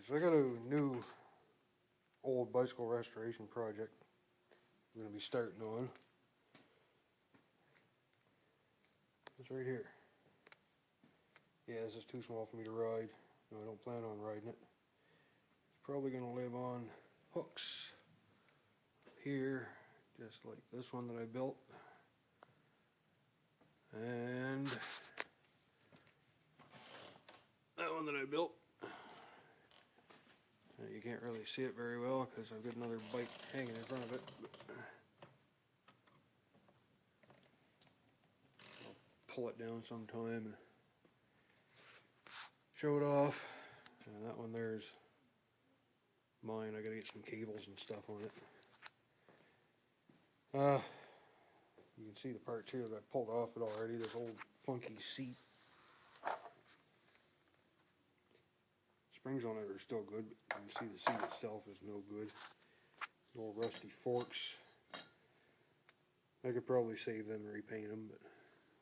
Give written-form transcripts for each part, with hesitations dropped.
So I got a new old bicycle restoration project I'm going to be starting on. It's right here. Yeah, this is too small for me to ride. No, I don't plan on riding it. It's probably going to live on hooks here, just like this one that I built. And that one that I built. You can't really see it very well because I've got another bike hanging in front of it. I'll pull it down sometime and show it off. And that one there's mine. I gotta get some cables and stuff on it. You can see the parts here that I pulled off it already. This old funky seat. Springs on it are still good, but you can see the seat itself is no good. Little rusty forks. I could probably save them and repaint them, but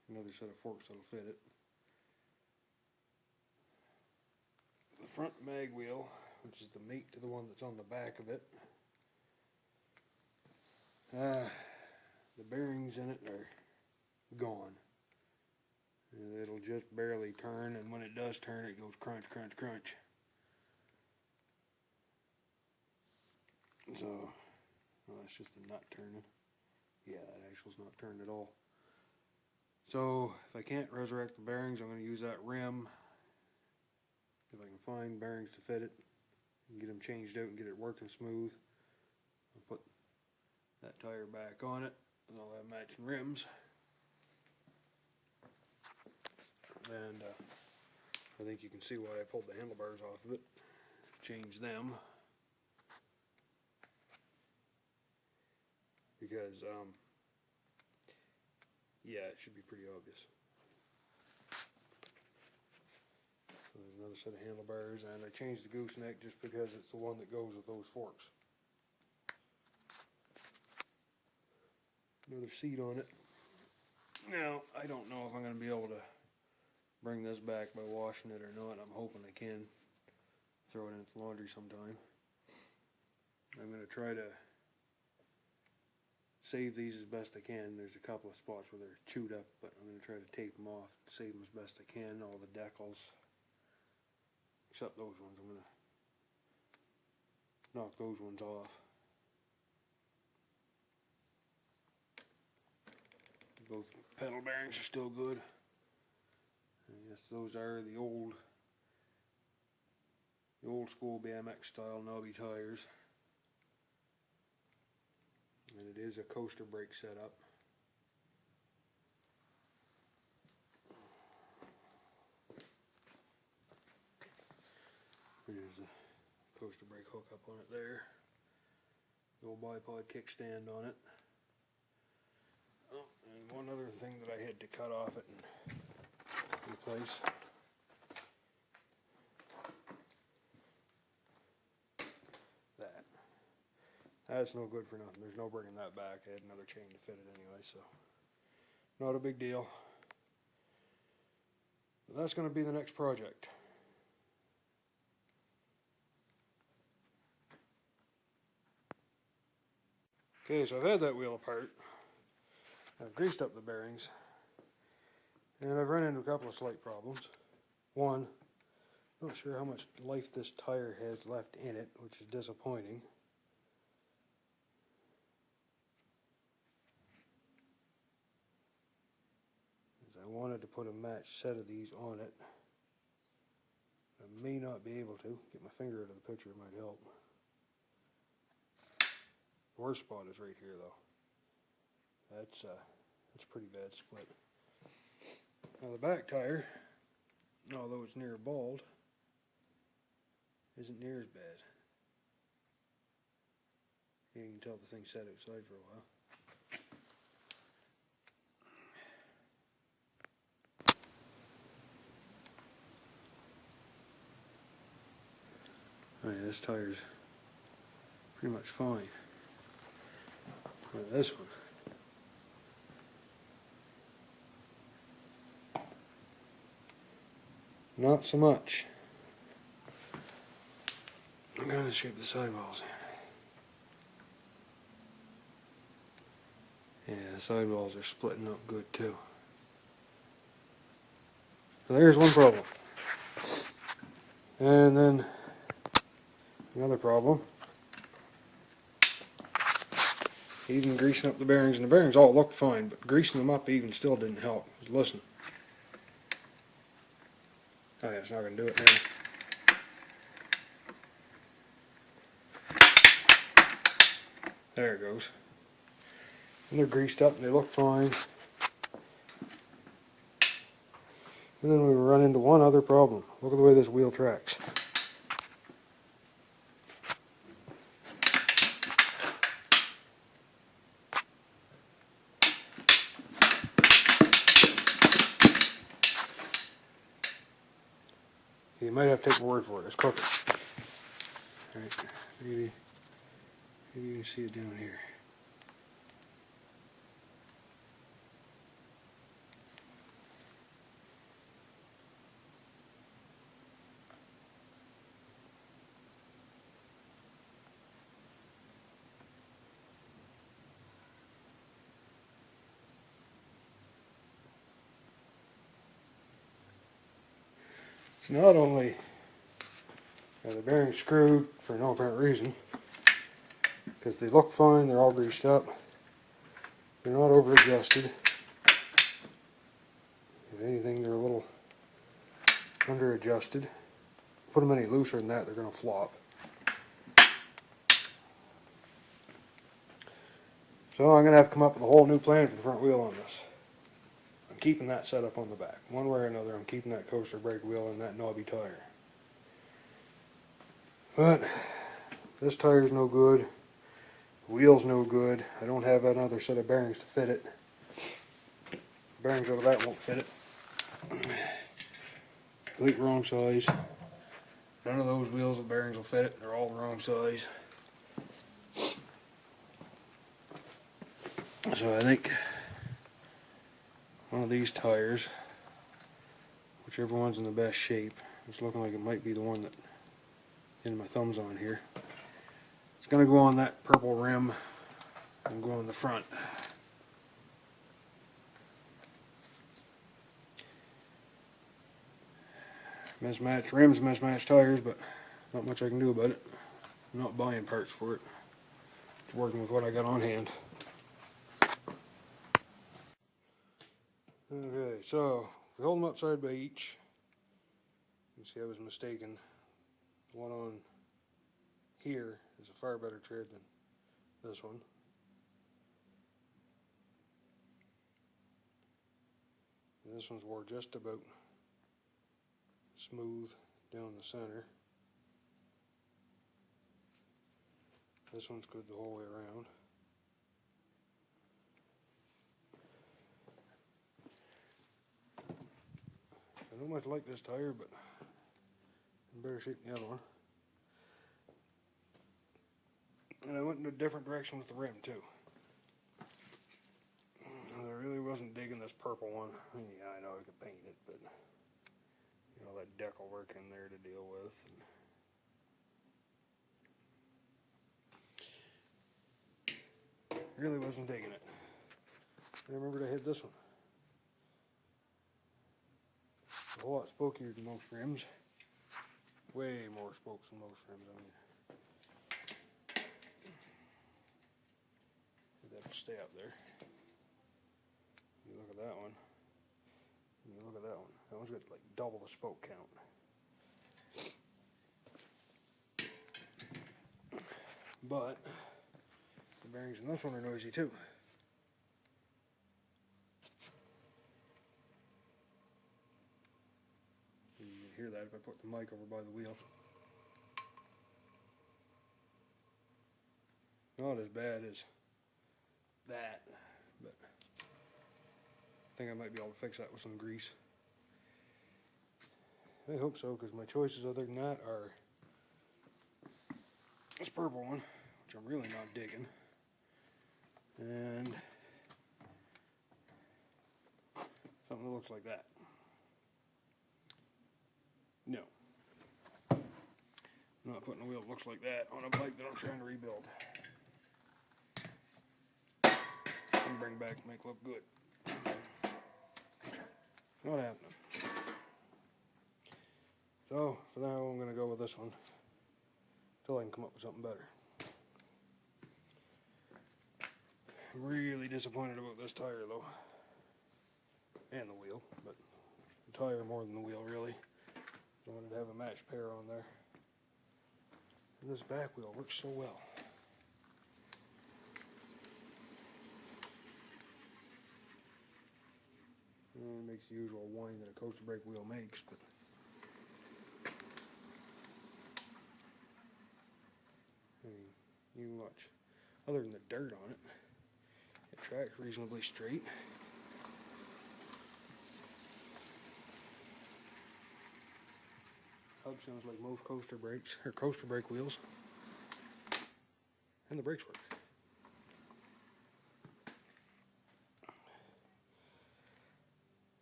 another set of forks that'll fit it. The front mag wheel, which is the mate to the one that's on the back of it. The bearings in it are gone. And it'll just barely turn, and when it does turn, it goes crunch, crunch, crunch. So, well, that's just the nut turning. Yeah, that axle's not turned at all. So, if I can't resurrect the bearings, I'm going to use that rim. If I can find bearings to fit it, and get them changed out and get it working smooth, I'll put that tire back on it, and I'll have matching rims. And I think you can see why I pulled the handlebars off of it. Change them. Because, yeah, it should be pretty obvious. So there's another set of handlebars, and I changed the gooseneck just because it's the one that goes with those forks. Another seat on it. Now, I don't know if I'm going to be able to bring this back by washing it or not. I'm hoping I can. Throw it in the laundry sometime. I'm going to try to save these as best I can. There's a couple of spots where they're chewed up, but I'm going to try to tape them off, save them as best I can. All the decals, except those ones, I'm going to knock those ones off. Both pedal bearings are still good. And yes, those are the old school BMX style knobby tires. And it is a coaster brake setup. There's a coaster brake hookup on it there. The old bipod kickstand on it. Oh, and one other thing that I had to cut off it and replace. That's no good for nothing. There's no bringing that back. I had another chain to fit it anyway, so not a big deal. But that's going to be the next project. Okay, so I've had that wheel apart. I've greased up the bearings, and I've run into a couple of slight problems. One, I'm not sure how much life this tire has left in it, which is disappointing. I wanted to put a matched set of these on it. I may not be able to. Get my finger out of the picture might help. The worst spot is right here, though. That's pretty bad split. Now the back tire, although it's near bald, isn't near as bad. You can tell the thing sat outside for a while. Oh yeah, this tire's pretty much fine. Now this one. Not so much. I'm gonna shape the sidewalls in. Yeah, the sidewalls are splitting up good too. So there's one problem. And then another problem. Even greasing up the bearings, and the bearings all looked fine, but greasing them up even still didn't help. Just listen. Oh yeah, it's not going to do it now. There it goes. And they're greased up and they look fine. And then we run into one other problem. Look at the way this wheel tracks. You might have to take my word for it. It's cooking. Alright, maybe you can see it down here. So not only are the bearings screwed for no apparent reason, because they look fine, they're all greased up, they're not over adjusted. If anything, they're a little under adjusted. Put them any looser than that, they're going to flop. So I'm going to have to come up with a whole new plan for the front wheel on this. I'm keeping that set up on the back. One way or another, I'm keeping that coaster brake wheel and that knobby tire. But this tire's no good. The wheel's no good. I don't have another set of bearings to fit it. Bearings over that won't fit it. Complete wrong size. None of those wheels with bearings will fit it. They're all the wrong size. So I think one of these tires, whichever one's in the best shape, it's looking like it might be the one that in my thumb's on here. It's going to go on that purple rim and go on the front. Mismatched rims, mismatched tires, but not much I can do about it. I'm not buying parts for it. It's working with what I got on hand. Okay, so we hold them up side by each. You can see I was mistaken. The one on here is a far better tread than this one. And this one's wore just about smooth down the center. This one's good the whole way around. I don't much like this tire, but in better shape than the other one. And I went in a different direction with the rim too. I really wasn't digging this purple one. Yeah, I know I could paint it, but you know, that decal work in there to deal with. Really wasn't digging it. I remembered I had this one. It's a whole lot spokier than most rims. Way more spokes than most rims, I mean. That'll stay up there. You look at that one. You look at that one. That one's got like double the spoke count. But the bearings in this one are noisy too. You can hear that if I put the mic over by the wheel. Not as bad as that, but I think I might be able to fix that with some grease. I hope so, because my choices other than that are this purple one, which I'm really not digging, and something that looks like that. I'm not putting a wheel that looks like that on a bike that I'm trying to rebuild. And bring back and make look good. Not happening. So for now I'm going to go with this one until I can come up with something better. I'm really disappointed about this tire though, and the wheel, but the tire more than the wheel really. I wanted to have a matched pair on there. And this back wheel works so well. And it makes the usual whine that a coaster brake wheel makes, but I mean, you can watch. Other than the dirt on it, it tracks reasonably straight. Hub sounds like most coaster brakes, or coaster brake wheels. And the brakes work.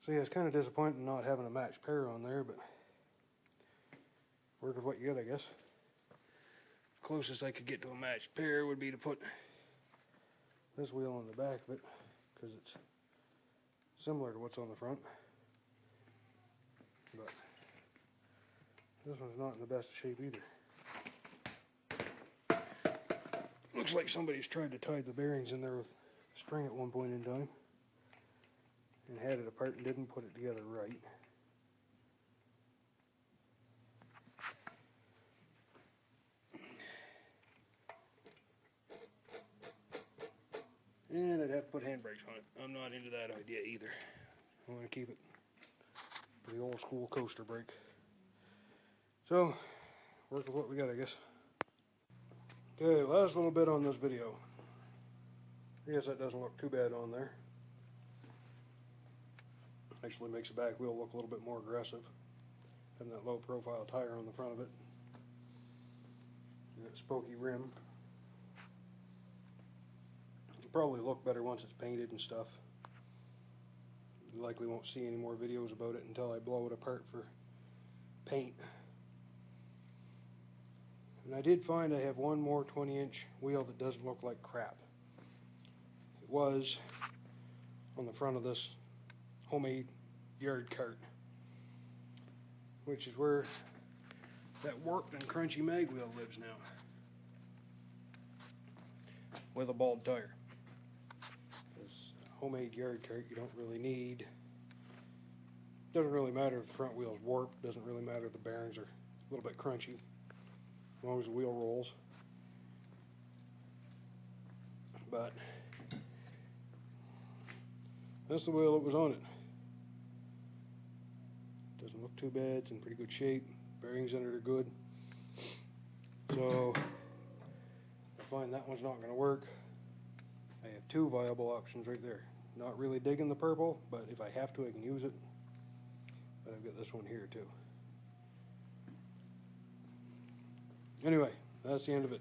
So yeah, it's kind of disappointing not having a matched pair on there, but work with what you got, I guess. Closest I could get to a matched pair would be to put this wheel on the back of it, because it's similar to what's on the front. But this one's not in the best shape either. Looks like somebody's tried to tie the bearings in there with string at one point in time and had it apart and didn't put it together right. And I'd have to put handbrakes on it. I'm not into that idea either. I want to keep it for the old school coaster brake. So, work with what we got, I guess. Okay, last little bit on this video. I guess that doesn't look too bad on there. Actually makes the back wheel look a little bit more aggressive. Having that low profile tire on the front of it. And that spokey rim. It'll probably look better once it's painted and stuff. You likely won't see any more videos about it until I blow it apart for paint. And I did find I have one more 20-inch wheel that doesn't look like crap. It was on the front of this homemade yard cart, which is where that warped and crunchy mag wheel lives now, with a bald tire. This homemade yard cart you don't really need. Doesn't really matter if the front wheel's warped, doesn't really matter if the bearings are a little bit crunchy, as long as the wheel rolls. But that's the wheel that was on it. Doesn't look too bad, it's in pretty good shape. Bearings in it are good. So I find that one's not going to work. I have two viable options right there. Not really digging the purple, but if I have to I can use it. But I've got this one here too. Anyway, that's the end of it.